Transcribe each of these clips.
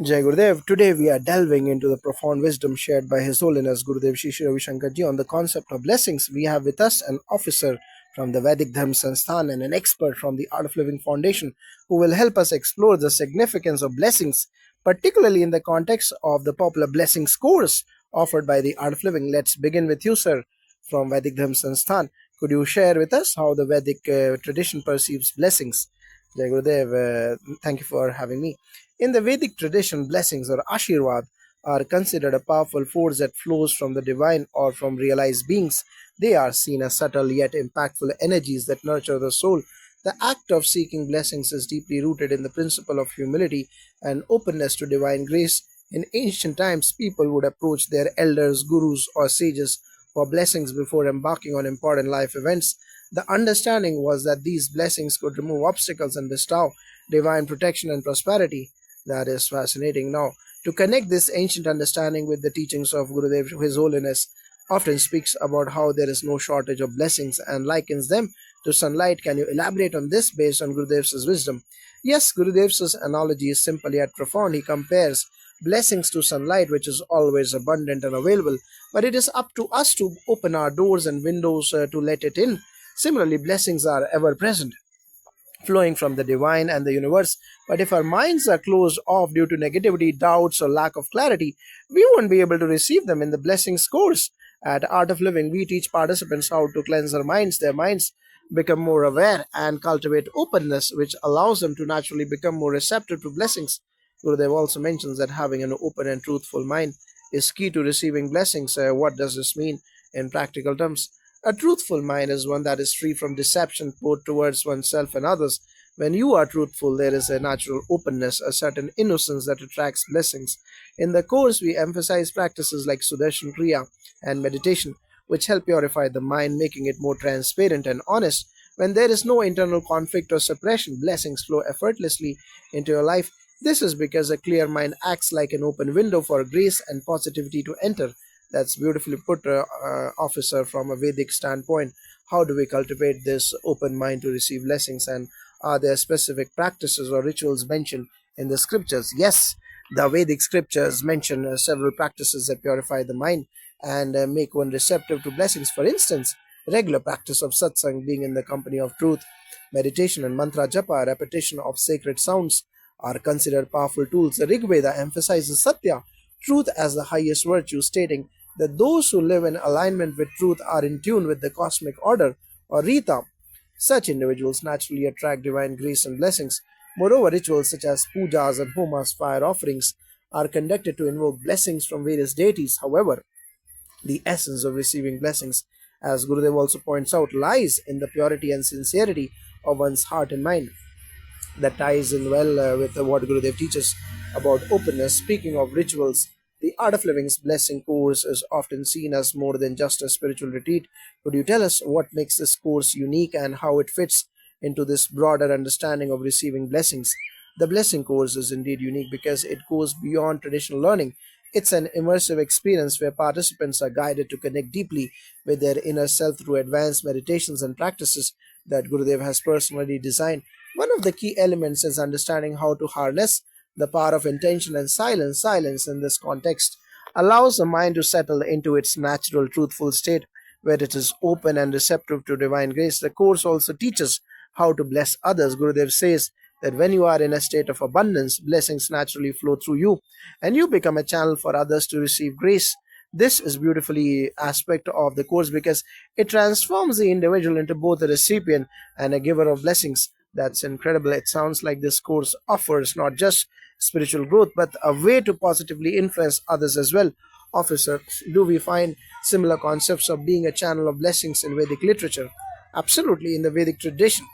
Jai Gurudev. Today we are delving into the profound wisdom shared by His Holiness Gurudev Shri Shri Ravi Shankar Ji on the concept of blessings. We have with us an officer from the Vedic Dharma Sansthan and an expert from the Art of Living Foundation who will help us explore the significance of blessings, particularly in the context of the popular blessings course offered by the Art of Living. Let's begin with you, sir, from Vedic Dharma Sansthan. Could you share with us how the Vedic tradition perceives blessings? Jai Gurudev, thank you for having me. In the Vedic tradition, blessings or Ashirwad are considered a powerful force that flows from the divine or from realized beings. They are seen as subtle yet impactful energies that nurture the soul. The act of seeking blessings is deeply rooted in the principle of humility and openness to divine grace. In ancient times, people would approach their elders, gurus, or sages for blessings before embarking on important life events. The understanding was that these blessings could remove obstacles and bestow divine protection and prosperity. That is fascinating. Now, to connect this ancient understanding with the teachings of Gurudev, His Holiness often speaks about how there is no shortage of blessings and likens them to sunlight. Can you elaborate on this based on Gurudev's wisdom? Yes, Gurudev's analogy is simple yet profound. He compares blessings to sunlight, which is always abundant and available, but it is up to us to open our doors and windows to let it in. Similarly, blessings are ever present, flowing from the divine and the universe. But if our minds are closed off due to negativity, doubts, or lack of clarity, we won't be able to receive them in the blessings course. At Art of Living, we teach participants how to cleanse their minds, become more aware, and cultivate openness, which allows them to naturally become more receptive to blessings. Gurudev also mentions that having an open and truthful mind is key to receiving blessings. What does this mean in practical terms? A truthful mind is one that is free from deception both towards oneself and others. When you are truthful, there is a natural openness, a certain innocence that attracts blessings. In the course, we emphasize practices like Sudarshan Kriya and meditation, which help purify the mind, making it more transparent and honest. When there is no internal conflict or suppression, blessings flow effortlessly into your life. This is because a clear mind acts like an open window for grace and positivity to enter. That's beautifully put, officer, from a Vedic standpoint. How do we cultivate this open mind to receive blessings? And are there specific practices or rituals mentioned in the scriptures? Yes, the Vedic scriptures mention several practices that purify the mind and make one receptive to blessings. For instance, regular practice of satsang, being in the company of truth, meditation, and mantra japa, repetition of sacred sounds, are considered powerful tools. The Rig Veda emphasizes satya, truth, as the highest virtue, stating that those who live in alignment with truth are in tune with the cosmic order, or Rita. Such individuals naturally attract divine grace and blessings. Moreover, rituals such as pujas and homas, fire offerings, are conducted to invoke blessings from various deities. However, the essence of receiving blessings, as Gurudev also points out, lies in the purity and sincerity of one's heart and mind. That ties in well with what Gurudev teaches about openness. Speaking of rituals, the Art of Living's blessing course is often seen as more than just a spiritual retreat. Could you tell us what makes this course unique and how it fits into this broader understanding of receiving blessings? The blessing course is indeed unique because it goes beyond traditional learning. It's an immersive experience where participants are guided to connect deeply with their inner self through advanced meditations and practices that Gurudev has personally designed. One of the key elements is understanding how to harness the power of intention and silence. Silence, in this context, allows the mind to settle into its natural, truthful state where it is open and receptive to divine grace. The course also teaches how to bless others. Gurudev says that when you are in a state of abundance, blessings naturally flow through you and you become a channel for others to receive grace. This is beautifully aspect of the course because it transforms the individual into both a recipient and a giver of blessings. That's incredible. It sounds like this course offers not just spiritual growth, but a way to positively influence others as well. Officer, do we find similar concepts of being a channel of blessings in Vedic literature? Absolutely. In the Vedic tradition,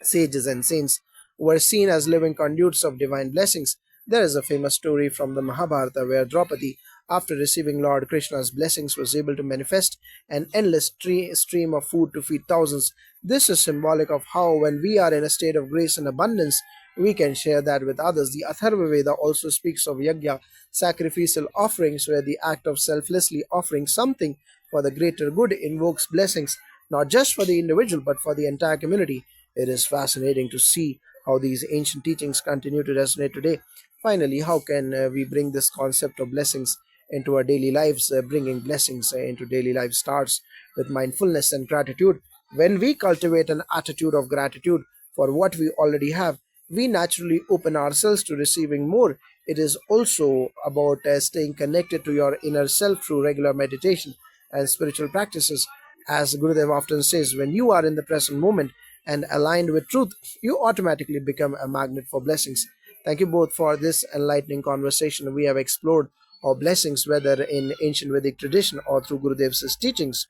sages and saints were seen as living conduits of divine blessings. There is a famous story from the Mahabharata where Draupadi, after receiving Lord Krishna's blessings, was able to manifest an endless stream of food to feed thousands. This is symbolic of how, when we are in a state of grace and abundance, we can share that with others. The Atharva Veda also speaks of yajna, sacrificial offerings, where the act of selflessly offering something for the greater good invokes blessings, not just for the individual but for the entire community. It is fascinating to see how these ancient teachings continue to resonate today. Finally, how can we bring this concept of blessings into our daily lives? Bringing blessings into daily life starts with mindfulness and gratitude. When we cultivate an attitude of gratitude for what we already have, we naturally open ourselves to receiving more. It is also about staying connected to your inner self through regular meditation and spiritual practices. As Gurudev often says, when you are in the present moment and aligned with truth, you automatically become a magnet for blessings. Thank you both for this enlightening conversation. We have explored how blessings, whether in ancient Vedic tradition or through Gurudev's teachings,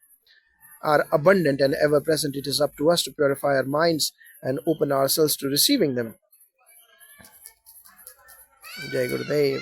are abundant and ever present. It is up to us to purify our minds and open ourselves to receiving them. Jai Gurudev.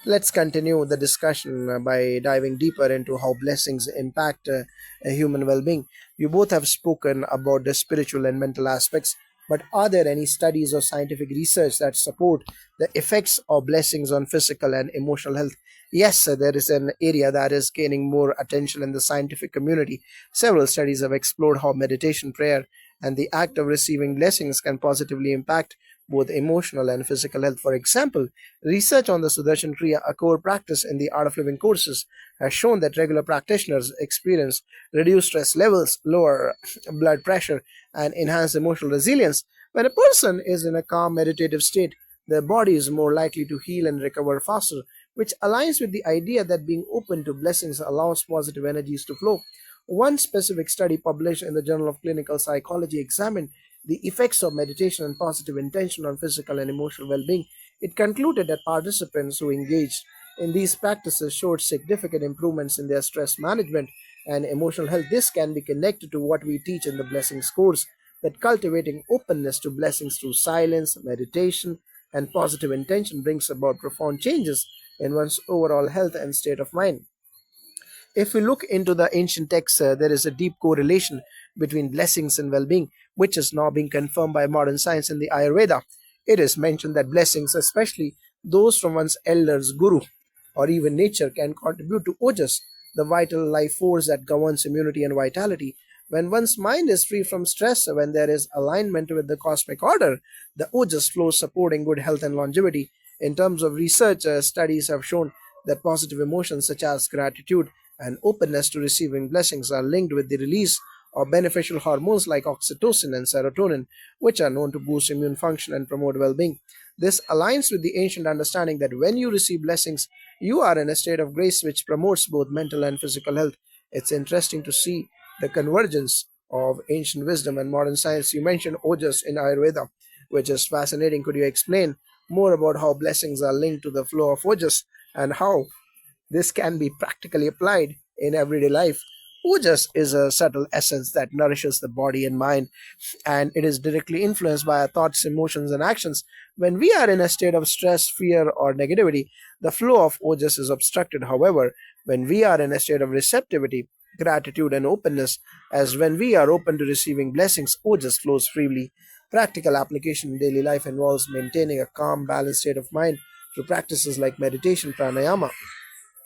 Let's continue the discussion by diving deeper into how blessings impact a human well being. You both have spoken about the spiritual and mental aspects, but are there any studies or scientific research that support the effects of blessings on physical and emotional health? Yes, there is an area that is gaining more attention in the scientific community. Several studies have explored how meditation, prayer, and the act of receiving blessings can positively impact both emotional and physical health. For example, research on the Sudarshan Kriya, a core practice in the Art of Living courses, has shown that regular practitioners experience reduced stress levels, lower blood pressure, and enhanced emotional resilience. When a person is in a calm meditative state, their body is more likely to heal and recover faster, which aligns with the idea that being open to blessings allows positive energies to flow. One specific study published in the Journal of Clinical Psychology examined the effects of meditation and positive intention on physical and emotional well being. It concluded that participants who engaged in these practices showed significant improvements in their stress management and emotional health. This can be connected to what we teach in the Blessings course, that cultivating openness to blessings through silence, meditation, and positive intention brings about profound changes in one's overall health and state of mind. If we look into the ancient texts, there is a deep correlation between blessings and well being, which is now being confirmed by modern science in the Ayurveda. It is mentioned that blessings, especially those from one's elders, guru, or even nature, can contribute to ojas, the vital life force that governs immunity and vitality. When one's mind is free from stress, when there is alignment with the cosmic order, the ojas flows supporting good health and longevity. In terms of research, studies have shown that positive emotions such as gratitude and openness to receiving blessings are linked with the release of beneficial hormones like oxytocin and serotonin, which are known to boost immune function and promote well being. This aligns with the ancient understanding that when you receive blessings, you are in a state of grace which promotes both mental and physical health. It's interesting to see the convergence of ancient wisdom and modern science. You mentioned ojas in Ayurveda, which is fascinating. Could you explain more about how blessings are linked to the flow of ojas and how this can be practically applied in everyday life? Ojas is a subtle essence that nourishes the body and mind, and it is directly influenced by our thoughts, emotions, and actions. When we are in a state of stress, fear, or negativity, the flow of ojas is obstructed. However, when we are in a state of receptivity, gratitude, and openness, as when we are open to receiving blessings, ojas flows freely. Practical application in daily life involves maintaining a calm, balanced state of mind through practices like meditation, pranayama,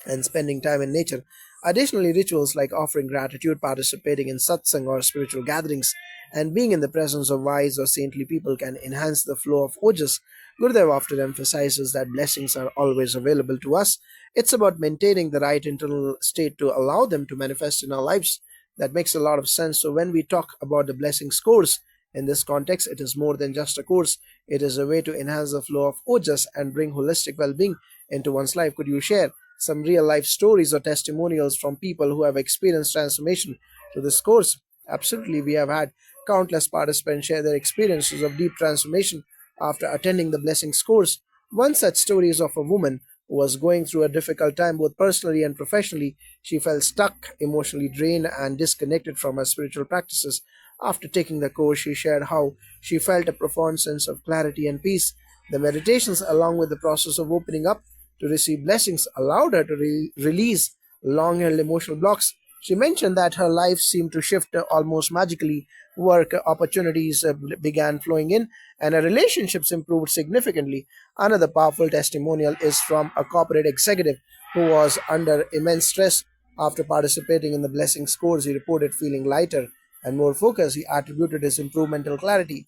and spending time in nature. Additionally, rituals like offering gratitude, participating in satsang or spiritual gatherings, and being in the presence of wise or saintly people can enhance the flow of ojas. Gurudev often emphasizes that blessings are always available to us. It's about maintaining the right internal state to allow them to manifest in our lives. That makes a lot of sense. So, when we talk about the blessings course, in this context, it is more than just a course. It is a way to enhance the flow of ojas and bring holistic well being into one's life. Could you share some real life stories or testimonials from people who have experienced transformation through this course? Absolutely, we have had countless participants share their experiences of deep transformation after attending the Blessings course. One such story is of a woman who was going through a difficult time both personally and professionally. She felt stuck, emotionally drained, and disconnected from her spiritual practices. After taking the course, she shared how she felt a profound sense of clarity and peace. The meditations, along with the process of opening up to receive blessings, allowed her to release long held emotional blocks. She mentioned that her life seemed to shift almost magically. Work opportunities began flowing in, and her relationships improved significantly. Another powerful testimonial is from a corporate executive who was under immense stress. After participating in the Blessings course, he reported feeling lighter and more focused. He attributed his improved mental clarity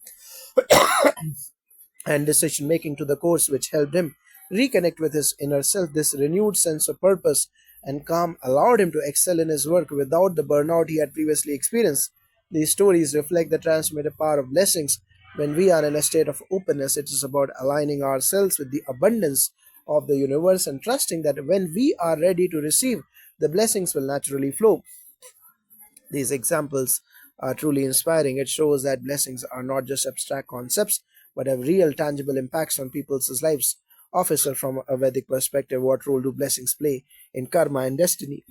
and decision making to the course, which helped him reconnect with his inner self. This renewed sense of purpose and calm allowed him to excel in his work without the burnout he had previously experienced. These stories reflect the transformative power of blessings. When we are in a state of openness, it is about aligning ourselves with the abundance of the universe and trusting that when we are ready to receive, the blessings will naturally flow. These examples are truly inspiring. It shows that blessings are not just abstract concepts, but have real, tangible impacts on people's lives. Officer, from a Vedic perspective, what role do blessings play in karma and destiny?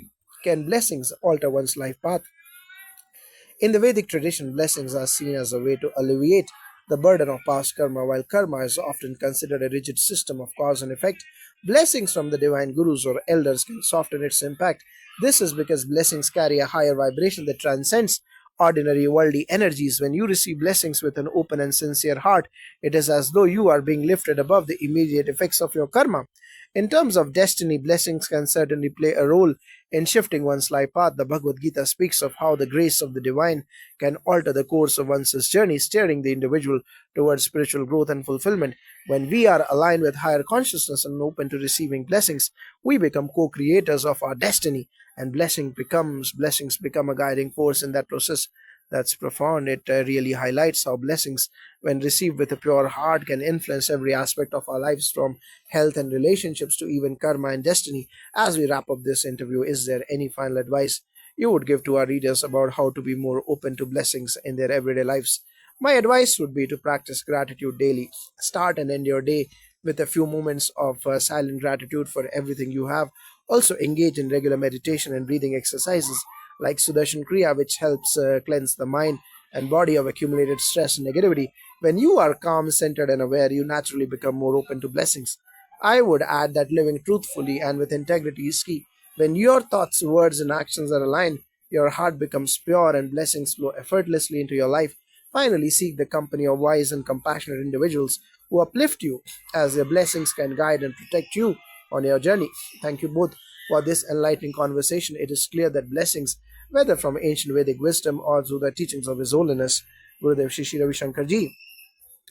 Can blessings alter one's life path? In the Vedic tradition, blessings are seen as a way to alleviate the burden of past karma. While karma is often considered a rigid system of cause and effect, blessings from the divine gurus or elders can soften its impact. This is because blessings carry a higher vibration that transcends ordinary worldly energies. When you receive blessings with an open and sincere heart, it is as though you are being lifted above the immediate effects of your karma. In terms of destiny, blessings can certainly play a role in shifting one's life path. The Bhagavad Gita speaks of how the grace of the divine can alter the course of one's journey, steering the individual towards spiritual growth and fulfillment. When we are aligned with higher consciousness and open to receiving blessings, we become co-creators of our destiny, and blessings become a guiding force in that process. That's profound. It really highlights how blessings, when received with a pure heart, can influence every aspect of our lives, from health and relationships to even karma and destiny. As we wrap up this interview, is there any final advice you would give to our readers about how to be more open to blessings in their everyday lives? My advice would be to practice gratitude daily. Start and end your day with a few moments of silent gratitude for everything you have. Also, engage in regular meditation and breathing exercises like Sudarshan Kriya, which helps cleanse the mind and body of accumulated stress and negativity. When you are calm, centered, and aware, you naturally become more open to blessings. I would add that living truthfully and with integrity is key. When your thoughts, words, and actions are aligned, your heart becomes pure and blessings flow effortlessly into your life. Finally, seek the company of wise and compassionate individuals who uplift you, as their blessings can guide and protect you on your journey. Thank you both for this enlightening conversation. It is clear that blessings, whether from ancient Vedic wisdom or through the teachings of His Holiness Gurudev Shri Ravi Shankar Ji,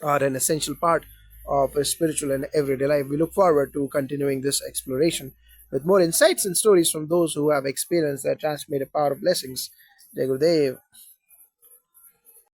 are an essential part of a spiritual and everyday life. We look forward to continuing this exploration with more insights and stories from those who have experienced the transformative power of blessings. Jai Gurudev.